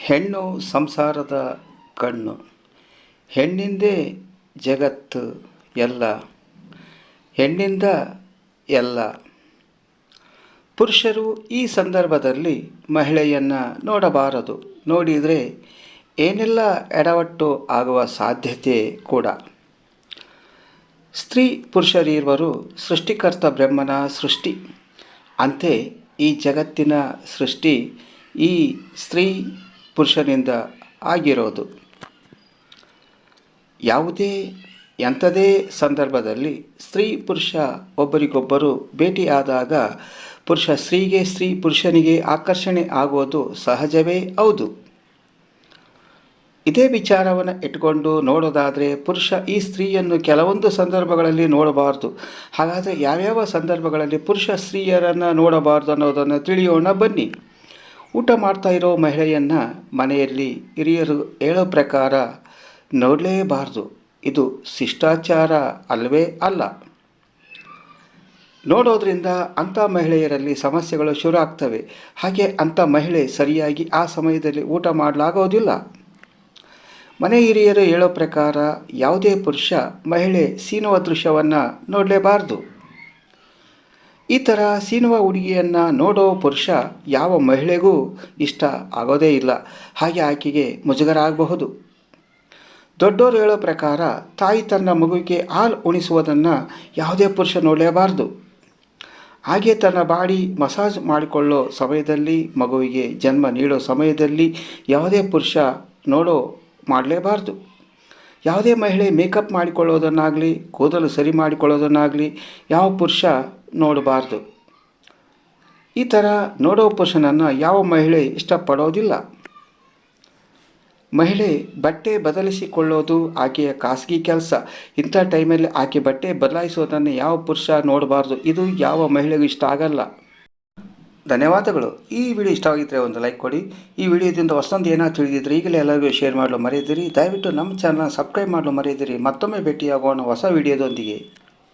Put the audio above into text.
ಹೆಣ್ಣು ಸಂಸಾರದ ಕಣ್ಣು, ಹೆಣ್ಣಿಂದೇ ಜಗತ್ತು ಎಲ್ಲ, ಹೆಣ್ಣಿಂದ ಎಲ್ಲ. ಪುರುಷರು ಈ ಸಂದರ್ಭದಲ್ಲಿ ಮಹಿಳೆಯನ್ನು ನೋಡಬಾರದು. ನೋಡಿದರೆ ಏನೆಲ್ಲ ಎಡವಟ್ಟು ಆಗುವ ಸಾಧ್ಯತೆ ಕೂಡ. ಸ್ತ್ರೀ ಪುರುಷರಿರುವರು ಸೃಷ್ಟಿಕರ್ತ ಬ್ರಹ್ಮನ ಸೃಷ್ಟಿ. ಅಂತೆ ಈ ಜಗತ್ತಿನ ಸೃಷ್ಟಿ ಈ ಸ್ತ್ರೀ ಪುರುಷನಿಂದ ಆಗಿರೋದು. ಯಾವುದೇ ಎಂಥದೇ ಸಂದರ್ಭದಲ್ಲಿ ಸ್ತ್ರೀ ಪುರುಷ ಒಬ್ಬರಿಗೊಬ್ಬರು ಭೇಟಿಯಾದಾಗ ಪುರುಷ ಸ್ತ್ರೀಗೆ, ಸ್ತ್ರೀ ಪುರುಷನಿಗೆ ಆಕರ್ಷಣೆ ಆಗೋದು ಸಹಜವೇ ಹೌದು. ಇದೇ ವಿಚಾರವನ್ನು ಇಟ್ಕೊಂಡು ನೋಡೋದಾದರೆ ಪುರುಷ ಈ ಸ್ತ್ರೀಯನ್ನು ಕೆಲವೊಂದು ಸಂದರ್ಭಗಳಲ್ಲಿ ನೋಡಬಾರ್ದು. ಹಾಗಾದರೆ ಯಾವ್ಯಾವ ಸಂದರ್ಭಗಳಲ್ಲಿ ಪುರುಷ ಸ್ತ್ರೀಯರನ್ನು ನೋಡಬಾರ್ದು ಅನ್ನೋದನ್ನು ತಿಳಿಯೋಣ ಬನ್ನಿ. ಊಟ ಮಾಡ್ತಾ ಇರೋ ಮಹಿಳೆಯನ್ನು ಮನೆಯಲ್ಲಿ ಹಿರಿಯರು ಹೇಳೋ ಪ್ರಕಾರ ನೋಡಲೇಬಾರ್ದು. ಇದು ಶಿಷ್ಟಾಚಾರ ಅಲ್ಲವೇ ಅಲ್ಲ. ನೋಡೋದ್ರಿಂದ ಅಂಥ ಮಹಿಳೆಯರಲ್ಲಿ ಸಮಸ್ಯೆಗಳು ಶುರು ಆಗ್ತವೆ. ಹಾಗೆ ಅಂಥ ಮಹಿಳೆ ಸರಿಯಾಗಿ ಆ ಸಮಯದಲ್ಲಿ ಊಟ ಮಾಡಲಾಗೋದಿಲ್ಲ. ಮನೆ ಹಿರಿಯರು ಹೇಳೋ ಪ್ರಕಾರ ಯಾವುದೇ ಪುರುಷ ಮಹಿಳೆ ಸೀನುವ ದೃಶ್ಯವನ್ನು ನೋಡಲೇಬಾರ್ದು. ಈ ಥರ ಸೀನುವ ಹುಡುಗಿಯನ್ನು ನೋಡೋ ಪುರುಷ ಯಾವ ಮಹಿಳೆಗೂ ಇಷ್ಟ ಆಗೋದೇ ಇಲ್ಲ. ಹಾಗೆ ಆಕೆಗೆ ಮುಜುಗರ ಆಗಬಹುದು. ದೊಡ್ಡವರು ಹೇಳೋ ಪ್ರಕಾರ ತಾಯಿ ತನ್ನ ಮಗುವಿಗೆ ಹಾಲು ಉಣಿಸುವುದನ್ನು ಯಾವುದೇ ಪುರುಷ ನೋಡಲೇಬಾರ್ದು. ಹಾಗೆ ತನ್ನ ಬಾಡಿ ಮಸಾಜ್ ಮಾಡಿಕೊಳ್ಳೋ ಸಮಯದಲ್ಲಿ, ಮಗುವಿಗೆ ಜನ್ಮ ನೀಡೋ ಸಮಯದಲ್ಲಿ ಯಾವುದೇ ಪುರುಷ ಮಾಡಲೇಬಾರ್ದು. ಯಾವುದೇ ಮಹಿಳೆ ಮೇಕಪ್ ಮಾಡಿಕೊಳ್ಳೋದನ್ನಾಗಲಿ, ಕೂದಲು ಸರಿ ಮಾಡಿಕೊಳ್ಳೋದನ್ನಾಗಲಿ ಯಾವ ಪುರುಷ ನೋಡಬಾರ್ದು. ಈ ಥರ ನೋಡೋ ಪುರುಷನನ್ನು ಯಾವ ಮಹಿಳೆ ಇಷ್ಟಪಡೋದಿಲ್ಲ. ಮಹಿಳೆ ಬಟ್ಟೆ ಬದಲಿಸಿಕೊಳ್ಳೋದು ಆಕೆಯ ಖಾಸಗಿ ಕೆಲಸ. ಇಂಥ ಟೈಮಲ್ಲಿ ಆಕೆ ಬಟ್ಟೆ ಬದಲಾಯಿಸೋದನ್ನು ಯಾವ ಪುರುಷ ನೋಡಬಾರ್ದು. ಇದು ಯಾವ ಮಹಿಳೆಗೂ ಇಷ್ಟ ಆಗಲ್ಲ. ಧನ್ಯವಾದಗಳು. ಈ ವಿಡಿಯೋ ಇಷ್ಟವಾಗಿದ್ದರೆ ಒಂದು ಲೈಕ್ ಕೊಡಿ. ಈ ವಿಡಿಯೋದಿಂದ ಹೊಸದೊಂದು ಏನಾದ್ರು ತಿಳಿದಿದ್ದರೆ ಈಗಲೇ ಎಲ್ಲರಿಗೂ ಶೇರ್ ಮಾಡಲು ಮರೆಯದಿರಿ. ದಯವಿಟ್ಟು ನಮ್ಮ ಚಾನಲ್ನ ಸಬ್ಸ್ಕ್ರೈಬ್ ಮಾಡಲು ಮರೆಯದಿರಿ. ಮತ್ತೊಮ್ಮೆ ಭೇಟಿಯಾಗೋಣ ಹೊಸ ವಿಡಿಯೋದೊಂದಿಗೆ.